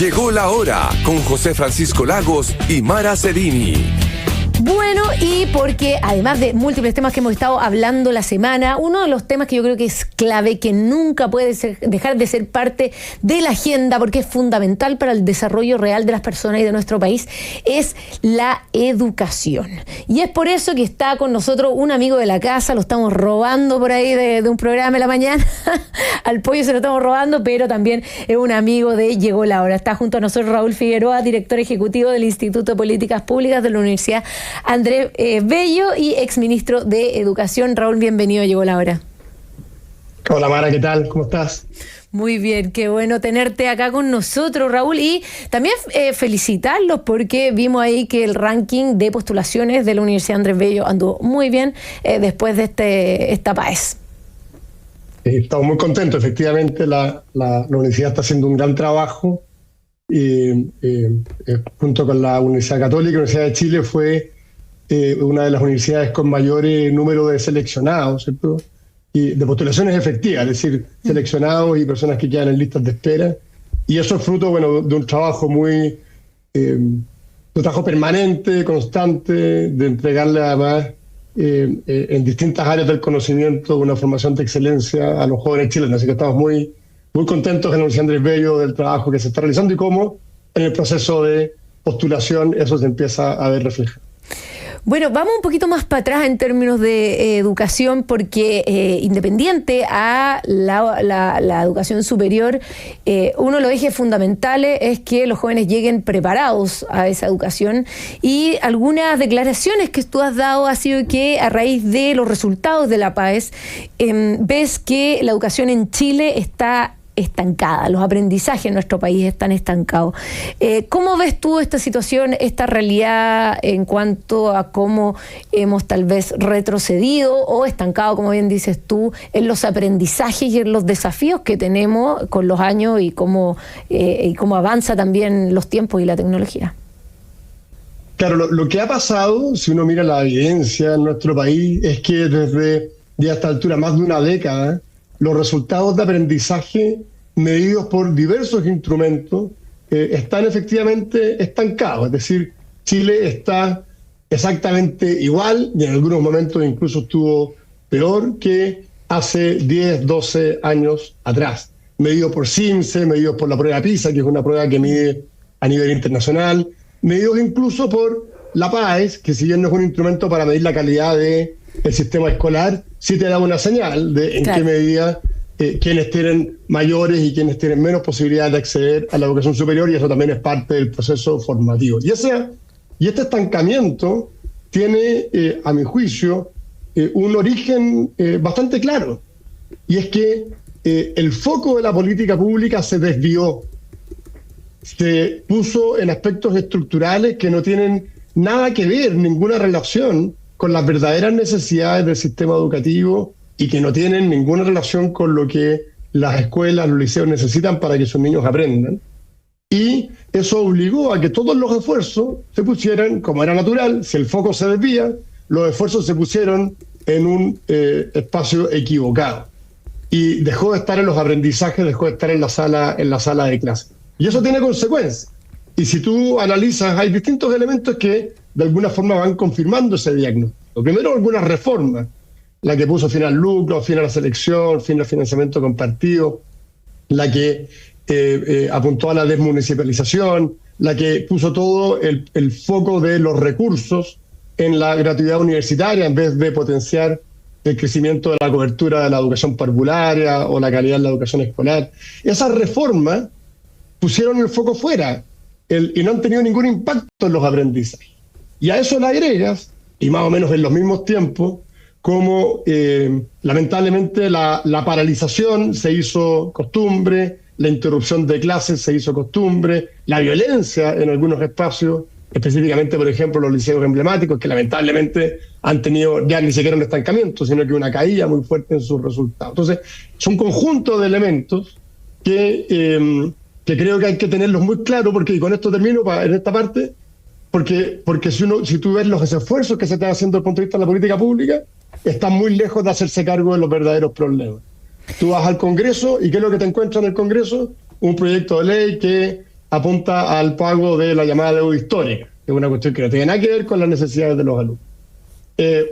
Llegó la hora con José Francisco Lagos y Mara Cerini. Bueno, y porque además de múltiples temas que hemos estado hablando la semana, uno de los temas que yo creo que es clave, que nunca puede dejar de ser parte de la agenda, porque es fundamental para el desarrollo real de las personas y de nuestro país, es la educación. Y es por eso que está con nosotros un amigo de la casa, lo estamos robando por ahí de un programa en la mañana, al pollo se lo estamos robando, pero también es un amigo de Llegó la Hora. Está junto a nosotros Raúl Figueroa, director ejecutivo del Instituto de Políticas Públicas de la Universidad Andrés Bello y exministro de Educación. Raúl, bienvenido, Llegó la Hora. Hola Mara, ¿qué tal? ¿Cómo estás? Muy bien, qué bueno tenerte acá con nosotros, Raúl, y también felicitarlos porque vimos ahí que el ranking de postulaciones de la Universidad Andrés Bello anduvo muy bien después de esta PAES. Estamos muy contentos, efectivamente la universidad está haciendo un gran trabajo y junto con la Universidad Católica, la Universidad de Chile fue una de las universidades con mayor número de seleccionados, ¿cierto? Y de postulaciones efectivas, es decir, seleccionados y personas que quedan en listas de espera. Y eso es fruto, bueno, de un trabajo un trabajo permanente, constante, de entregarle además en distintas áreas del conocimiento una formación de excelencia a los jóvenes chilenos. Así que estamos muy contentos en la Universidad Andrés Bello del trabajo que se está realizando y cómo en el proceso de postulación eso se empieza a ver reflejado. Bueno, vamos un poquito más para atrás en términos de educación, porque independiente a la educación superior, uno de los ejes fundamentales es que los jóvenes lleguen preparados a esa educación, y algunas declaraciones que tú has dado ha sido que a raíz de los resultados de la PAES ves que la educación en Chile está estancada, los aprendizajes en nuestro país están estancados. ¿Cómo ves tú esta situación, esta realidad en cuanto a cómo hemos tal vez retrocedido o estancado, como bien dices tú, en los aprendizajes y en los desafíos que tenemos con los años y cómo avanza también los tiempos y la tecnología? Claro, lo que ha pasado, si uno mira la evidencia en nuestro país, es que desde ya a esta altura, más de una década, los resultados de aprendizaje medidos por diversos instrumentos están efectivamente estancados. Es decir, Chile está exactamente igual y en algunos momentos incluso estuvo peor que hace 10, 12 años atrás. Medidos por CIMSE, medidos por la prueba PISA, que es una prueba que mide a nivel internacional, medidos incluso por la PAES, que si bien no es un instrumento para medir la calidad del sistema escolar, sí te da una señal de en qué medida quienes tienen mayores y quienes tienen menos posibilidades de acceder a la educación superior, y eso también es parte del proceso formativo. Y este estancamiento tiene, a mi juicio, un origen bastante claro, y es que el foco de la política pública se desvió, se puso en aspectos estructurales que no tienen nada que ver, ninguna relación con las verdaderas necesidades del sistema educativo y que no tienen ninguna relación con lo que las escuelas, los liceos necesitan para que sus niños aprendan. Y eso obligó a que todos los esfuerzos se pusieran, como era natural, si el foco se desvía, los esfuerzos se pusieron en un espacio equivocado. Y dejó de estar en los aprendizajes, dejó de estar en la sala de clase. Y eso tiene consecuencias. Y si tú analizas, hay distintos elementos que de alguna forma van confirmando ese diagnóstico. Lo primero, algunas reformas, la que puso fin al lucro, fin a la selección, fin al financiamiento compartido, la que apuntó a la desmunicipalización, la que puso todo el foco de los recursos en la gratuidad universitaria en vez de potenciar el crecimiento de la cobertura de la educación parvularia o la calidad de la educación escolar. Esas reformas pusieron el foco fuera y no han tenido ningún impacto en los aprendizajes. Y a eso le agregas, y más o menos en los mismos tiempos, como lamentablemente la paralización se hizo costumbre, la interrupción de clases se hizo costumbre, la violencia en algunos espacios, específicamente, por ejemplo, los liceos emblemáticos, que lamentablemente han tenido ya ni siquiera un estancamiento, sino que una caída muy fuerte en sus resultados. Entonces, es un conjunto de elementos que creo que hay que tenerlos muy claros, porque, y con esto termino en esta parte, porque si tú ves los esfuerzos que se están haciendo desde el punto de vista de la política pública, están muy lejos de hacerse cargo de los verdaderos problemas. Tú vas al Congreso y ¿qué es lo que te encuentras en el Congreso? Un proyecto de ley que apunta al pago de la llamada deuda histórica, que es una cuestión que no tiene nada que ver con las necesidades de los alumnos.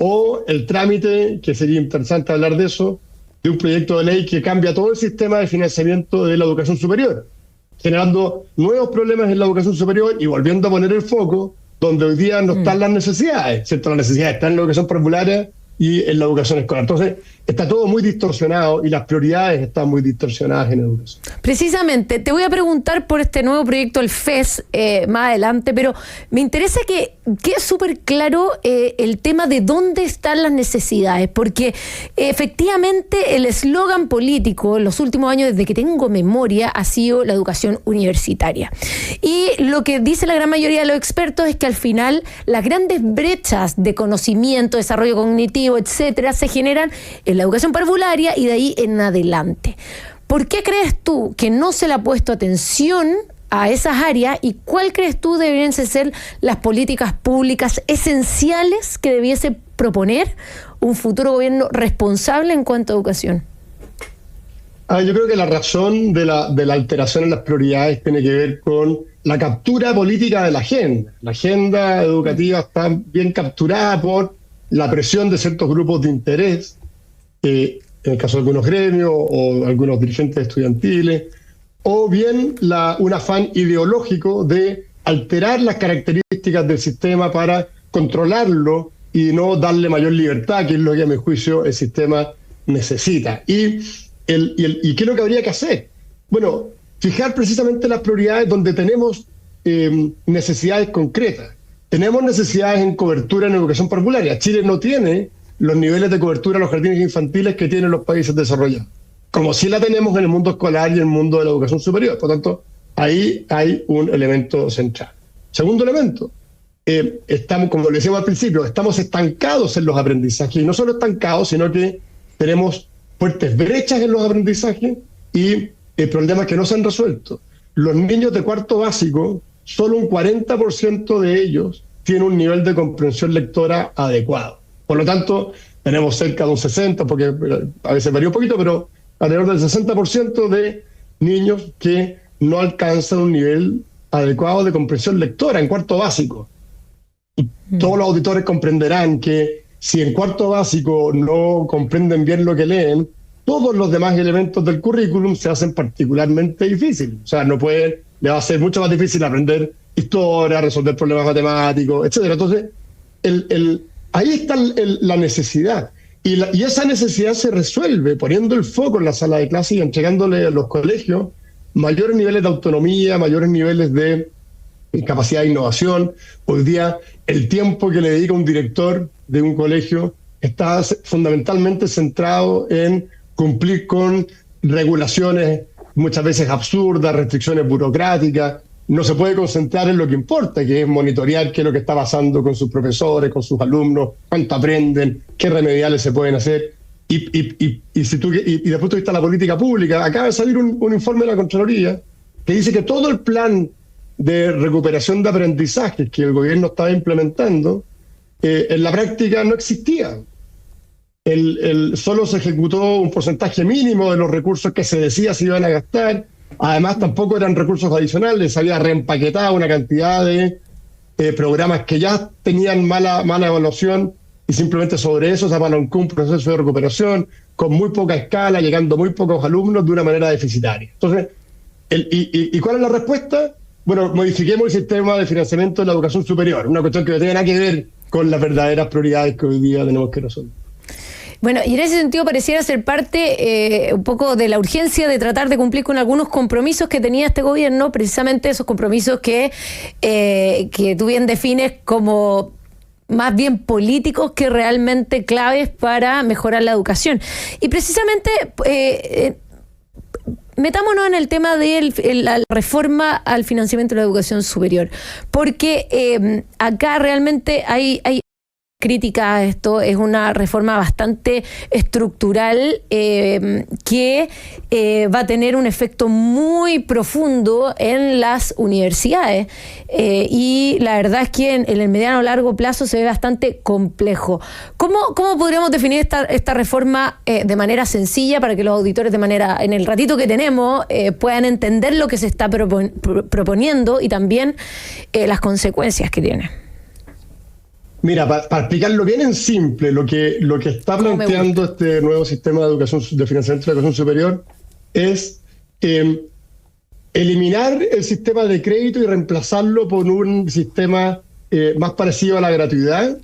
O el trámite, que sería interesante hablar de eso, de un proyecto de ley que cambia todo el sistema de financiamiento de la educación superior, generando nuevos problemas en la educación superior y volviendo a poner el foco donde hoy día no están las necesidades, ¿cierto? Las necesidades están en la educación parvularia y en la educación escolar. Entonces, está todo muy distorsionado y las prioridades están muy distorsionadas en educación. Precisamente, te voy a preguntar por este nuevo proyecto, el FES, más adelante, pero me interesa que quede súper claro el tema de dónde están las necesidades, porque efectivamente el eslogan político en los últimos años, desde que tengo memoria, ha sido la educación universitaria. Y lo que dice la gran mayoría de los expertos es que al final las grandes brechas de conocimiento, desarrollo cognitivo, etcétera, se generan en la educación parvularia y de ahí en adelante. ¿Por qué crees tú que no se le ha puesto atención a esas áreas y cuál crees tú deberían ser las políticas públicas esenciales que debiese proponer un futuro gobierno responsable en cuanto a educación? Yo creo que la razón de la alteración en las prioridades tiene que ver con la captura política de la agenda. La agenda educativa está bien capturada por la presión de ciertos grupos de interés, en el caso de algunos gremios o algunos dirigentes estudiantiles, o bien un afán ideológico de alterar las características del sistema para controlarlo y no darle mayor libertad, que es lo que a mi juicio el sistema necesita. ¿Y qué es lo que habría que hacer? Bueno, fijar precisamente las prioridades donde tenemos necesidades concretas. Tenemos necesidades en cobertura en educación parvularia. Chile no tiene los niveles de cobertura en los jardines infantiles que tienen los países desarrollados, como sí la tenemos en el mundo escolar y en el mundo de la educación superior. Por tanto, ahí hay un elemento central. Segundo elemento, estamos, como le decíamos al principio, estamos estancados en los aprendizajes, y no solo estancados, sino que tenemos fuertes brechas en los aprendizajes y problemas que no se han resuelto. Los niños de cuarto básico, solo un 40% de ellos tiene un nivel de comprensión lectora adecuado. Por lo tanto, tenemos cerca de un 60%, porque a veces varía un poquito, pero alrededor del 60% de niños que no alcanzan un nivel adecuado de comprensión lectora en cuarto básico. Y todos los auditores comprenderán que si en cuarto básico no comprenden bien lo que leen, todos los demás elementos del currículum se hacen particularmente difíciles. O sea, le va a ser mucho más difícil aprender historia, resolver problemas matemáticos, etcétera. Entonces, ahí está la necesidad. Y esa necesidad se resuelve poniendo el foco en la sala de clase y entregándole a los colegios mayores niveles de autonomía, mayores niveles de capacidad de innovación. Hoy día, el tiempo que le dedica un director de un colegio está fundamentalmente centrado en cumplir con regulaciones muchas veces absurdas, restricciones burocráticas. No se puede concentrar en lo que importa, que es monitorear qué es lo que está pasando con sus profesores, con sus alumnos, cuánto aprenden, qué remediales se pueden hacer. Y desde el punto de vista de la política pública, acaba de salir un informe de la Contraloría que dice que todo el plan de recuperación de aprendizajes que el gobierno estaba implementando, en la práctica no existía. Solo se ejecutó un porcentaje mínimo de los recursos que se decía se iban a gastar. Además, tampoco eran recursos adicionales, se había reempaquetado una cantidad de programas que ya tenían mala evaluación y simplemente sobre eso se apalancó un proceso de recuperación con muy poca escala, llegando muy pocos alumnos de una manera deficitaria. Entonces, ¿y cuál es la respuesta? Bueno, modifiquemos el sistema de financiamiento de la educación superior, una cuestión que no tiene nada que ver con las verdaderas prioridades que hoy día tenemos que resolver. Bueno, y en ese sentido pareciera ser parte un poco de la urgencia de tratar de cumplir con algunos compromisos que tenía este gobierno, precisamente esos compromisos que tú bien defines como más bien políticos que realmente claves para mejorar la educación. Y precisamente metámonos en el tema de la reforma al financiamiento de la educación superior, porque acá realmente hay crítica a esto, es una reforma bastante estructural que va a tener un efecto muy profundo en las universidades y la verdad es que en el mediano o largo plazo se ve bastante complejo. ¿Cómo podríamos definir esta reforma de manera sencilla para que los auditores en el ratito que tenemos puedan entender lo que se está proponiendo y también las consecuencias que tiene? Mira, para explicarlo bien en simple, lo que está planteando este nuevo sistema de financiamiento de la educación superior es eliminar el sistema de crédito y reemplazarlo por un sistema más parecido a la gratuidad,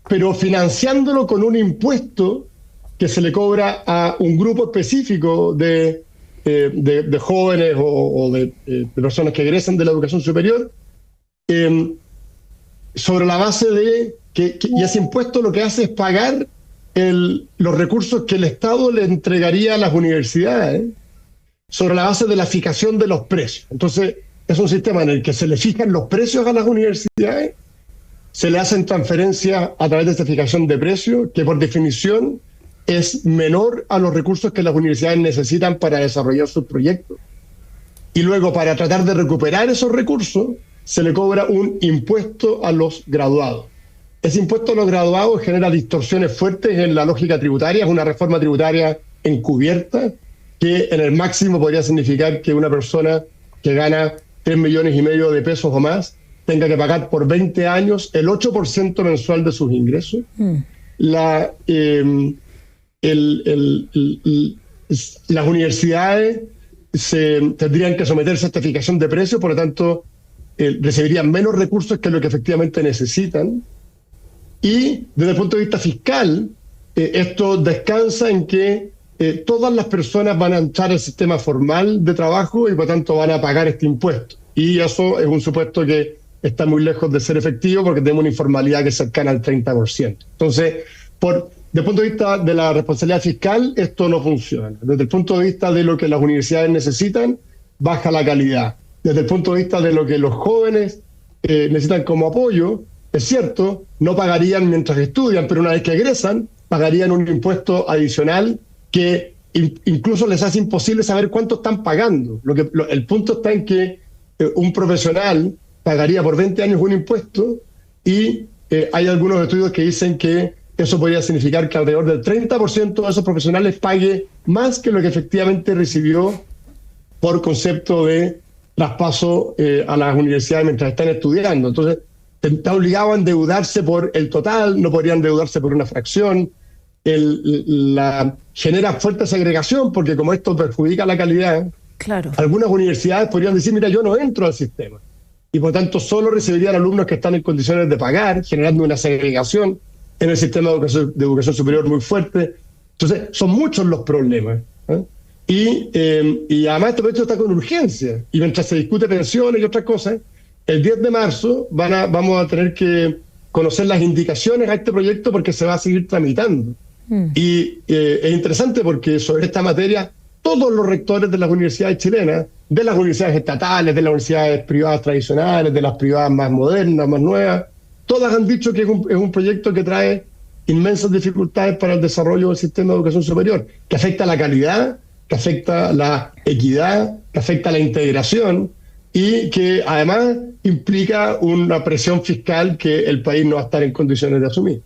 pero financiándolo con un impuesto que se le cobra a un grupo específico de jóvenes o de personas que egresan de la educación superior, sobre la base de y ese impuesto lo que hace es pagar los recursos que el Estado le entregaría a las universidades sobre la base de la fijación de los precios. Entonces, es un sistema en el que se le fijan los precios a las universidades, se le hacen transferencias a través de esta fijación de precios, que por definición es menor a los recursos que las universidades necesitan para desarrollar sus proyectos. Y luego, para tratar de recuperar esos recursos, se le cobra un impuesto a los graduados. Ese impuesto a los graduados genera distorsiones fuertes en la lógica tributaria, es una reforma tributaria encubierta, que en el máximo podría significar que una persona que gana 3,5 millones de pesos o más tenga que pagar por 20 años el 8% mensual de sus ingresos. Las universidades tendrían que someterse a esta fijación de precios, por lo tanto recibirían menos recursos que lo que efectivamente necesitan. Y desde el punto de vista fiscal, esto descansa en que todas las personas van a entrar al sistema formal de trabajo y por tanto van a pagar este impuesto. Y eso es un supuesto que está muy lejos de ser efectivo porque tenemos una informalidad que es cercana al 30%. Entonces, desde el punto de vista de la responsabilidad fiscal, esto no funciona. Desde el punto de vista de lo que las universidades necesitan, baja la calidad. Desde el punto de vista de lo que los jóvenes necesitan como apoyo, es cierto, no pagarían mientras estudian, pero una vez que egresan, pagarían un impuesto adicional que incluso les hace imposible saber cuánto están pagando. El punto está en que un profesional pagaría por 20 años un impuesto y hay algunos estudios que dicen que eso podría significar que alrededor del 30% de esos profesionales pague más que lo que efectivamente recibió por concepto de traspaso a las universidades mientras están estudiando. Entonces, está obligado a endeudarse por el total, no podrían endeudarse por una fracción. Genera fuerte segregación porque como esto perjudica la calidad, claro, algunas algunas universidades podrían decir, mira, yo no entro al sistema. Y por tanto solo recibirían alumnos que están en condiciones de pagar, generando una segregación en el sistema de educación superior muy fuerte. Entonces, son muchos los problemas. Y además este proyecto está con urgencia. Y mientras se discute pensiones y otras cosas, el 10 de marzo vamos a tener que conocer las indicaciones a este proyecto porque se va a seguir tramitando. Y es interesante porque sobre esta materia todos los rectores de las universidades chilenas, de las universidades estatales, de las universidades privadas tradicionales, de las privadas más modernas, más nuevas, todas han dicho que es un proyecto que trae inmensas dificultades para el desarrollo del sistema de educación superior, que afecta la calidad, que afecta la equidad, que afecta la integración y que además implica una presión fiscal que el país no va a estar en condiciones de asumir.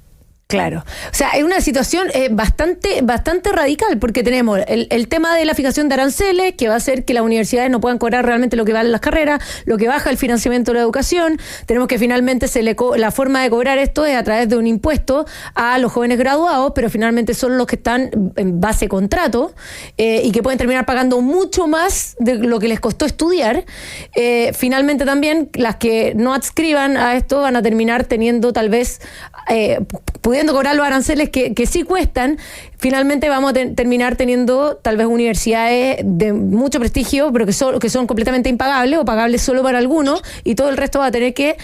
Claro. O sea, es una situación bastante radical, porque tenemos el tema de la fijación de aranceles, que va a hacer que las universidades no puedan cobrar realmente lo que valen las carreras, lo que baja el financiamiento de la educación. Tenemos que finalmente la forma de cobrar esto es a través de un impuesto a los jóvenes graduados, pero finalmente son los que están en base contrato y que pueden terminar pagando mucho más de lo que les costó estudiar. Finalmente también las que no adscriban a esto van a terminar teniendo tal vez pudiendo cobrar los aranceles que sí cuestan. Finalmente vamos a terminar teniendo tal vez universidades de mucho prestigio, pero que son completamente impagables o pagables solo para algunos, y todo el resto va a tener que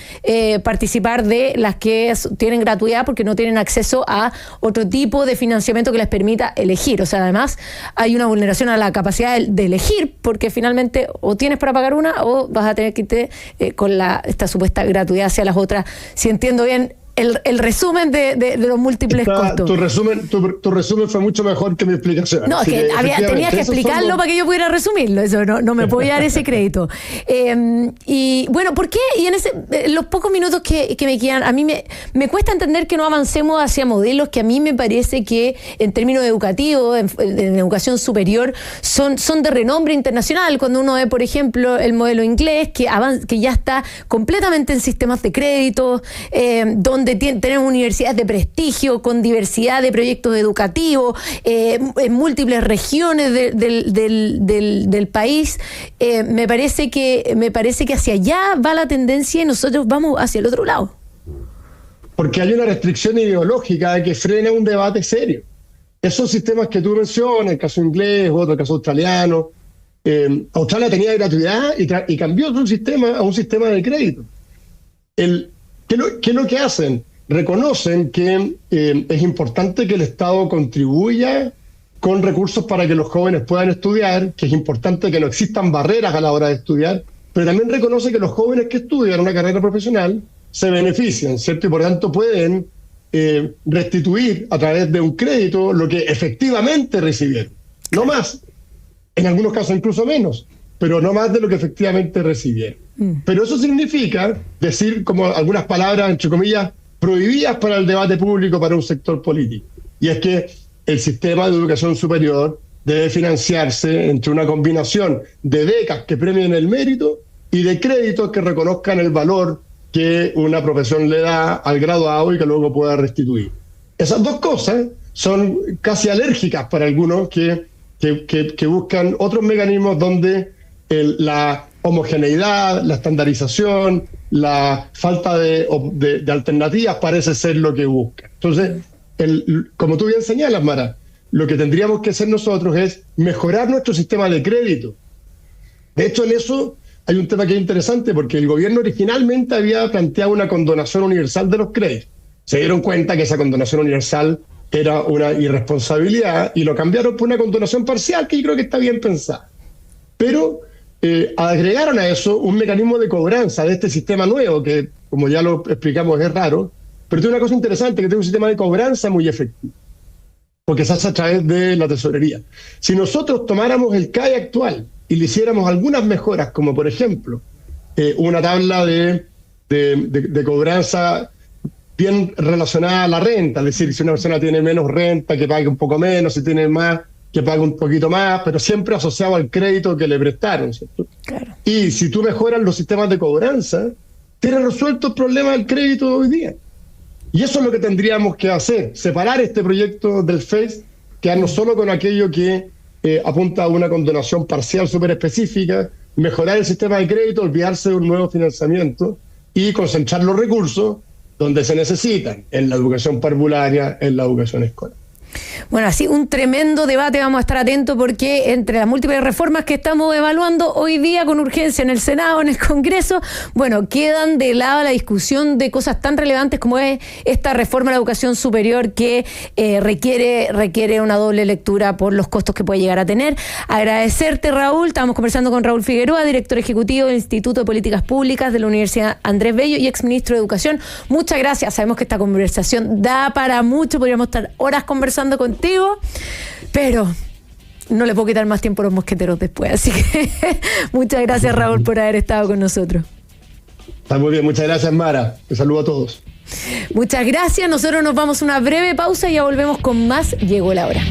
participar de las que tienen gratuidad porque no tienen acceso a otro tipo de financiamiento que les permita elegir. O sea, además hay una vulneración a la capacidad de elegir, porque finalmente o tienes para pagar una o vas a tener que irte con esta supuesta gratuidad hacia las otras. Si entiendo bien, el resumen de los múltiples costos. Tu resumen fue mucho mejor que mi explicación. No, que tenías que explicarlo para que yo pudiera resumirlo. Eso no me puedo dar ese crédito. Y bueno, ¿por qué? Y en los pocos minutos que me quedan, a mí me cuesta entender que no avancemos hacia modelos que a mí me parece que en términos educativos, en educación superior, son de renombre internacional. Cuando uno ve, por ejemplo, el modelo inglés, que ya está completamente en sistemas de crédito, donde tenemos universidades de prestigio, con diversidad de proyectos educativos, en múltiples regiones del país. Me parece que hacia allá va la tendencia y nosotros vamos hacia el otro lado. Porque hay una restricción ideológica que frena un debate serio. Esos sistemas que tú mencionas, el caso inglés, otro el caso australiano, Australia tenía gratuidad y cambió su sistema a un sistema de crédito. ¿Qué es lo que hacen? Reconocen que es importante que el Estado contribuya con recursos para que los jóvenes puedan estudiar, que es importante que no existan barreras a la hora de estudiar, pero también reconoce que los jóvenes que estudian una carrera profesional se benefician, ¿cierto? Y por tanto pueden restituir a través de un crédito lo que efectivamente recibieron. No más, en algunos casos incluso menos, pero no más de lo que efectivamente recibieron. Pero eso significa decir como algunas palabras, entre comillas, prohibidas para el debate público, para un sector político. Y es que el sistema de educación superior debe financiarse entre una combinación de becas que premien el mérito y de créditos que reconozcan el valor que una profesión le da al graduado y que luego pueda restituir. Esas dos cosas son casi alérgicas para algunos que buscan otros mecanismos donde la homogeneidad, la estandarización, la falta de alternativas parece ser lo que buscan. Entonces, como tú bien señalas, Mara, lo que tendríamos que hacer nosotros es mejorar nuestro sistema de crédito. De hecho, en eso hay un tema que es interesante, porque el gobierno originalmente había planteado una condonación universal de los créditos. Se dieron cuenta que esa condonación universal era una irresponsabilidad y lo cambiaron por una condonación parcial, que yo creo que está bien pensada. Pero agregaron a eso un mecanismo de cobranza de este sistema nuevo, que como ya lo explicamos es raro, pero tiene una cosa interesante, que tiene un sistema de cobranza muy efectivo, porque se hace a través de la tesorería. Si nosotros tomáramos el CAE actual y le hiciéramos algunas mejoras, como por ejemplo una tabla de cobranza bien relacionada a la renta, es decir, si una persona tiene menos renta, que pague un poco menos, si tiene más, que pague un poquito más, pero siempre asociado al crédito que le prestaron, ¿cierto? Claro. Y si tú mejoras los sistemas de cobranza, tienes resuelto el problema del crédito hoy día. Y eso es lo que tendríamos que hacer, separar este proyecto del FES, quedarnos solo con aquello que apunta a una condonación parcial súper específica, mejorar el sistema de crédito, olvidarse de un nuevo financiamiento y concentrar los recursos donde se necesitan, en la educación parvularia, en la educación escolar. Bueno, así un tremendo debate, vamos a estar atentos porque entre las múltiples reformas que estamos evaluando hoy día con urgencia en el Senado, en el Congreso, bueno, quedan de lado la discusión de cosas tan relevantes como es esta reforma a la educación superior que requiere una doble lectura por los costos que puede llegar a tener. Agradecerte, Raúl. Estamos conversando con Raúl Figueroa, director ejecutivo del Instituto de Políticas Públicas de la Universidad Andrés Bello y exministro de Educación. Muchas gracias. Sabemos que esta conversación da para mucho, podríamos estar horas conversando contigo, pero no le puedo quitar más tiempo a los mosqueteros después, así que muchas gracias, Raúl, por haber estado con nosotros. Está muy bien, muchas gracias, Mara, te saludo a todos. Muchas gracias, nosotros nos vamos a una breve pausa y ya volvemos con más Llegó la Hora.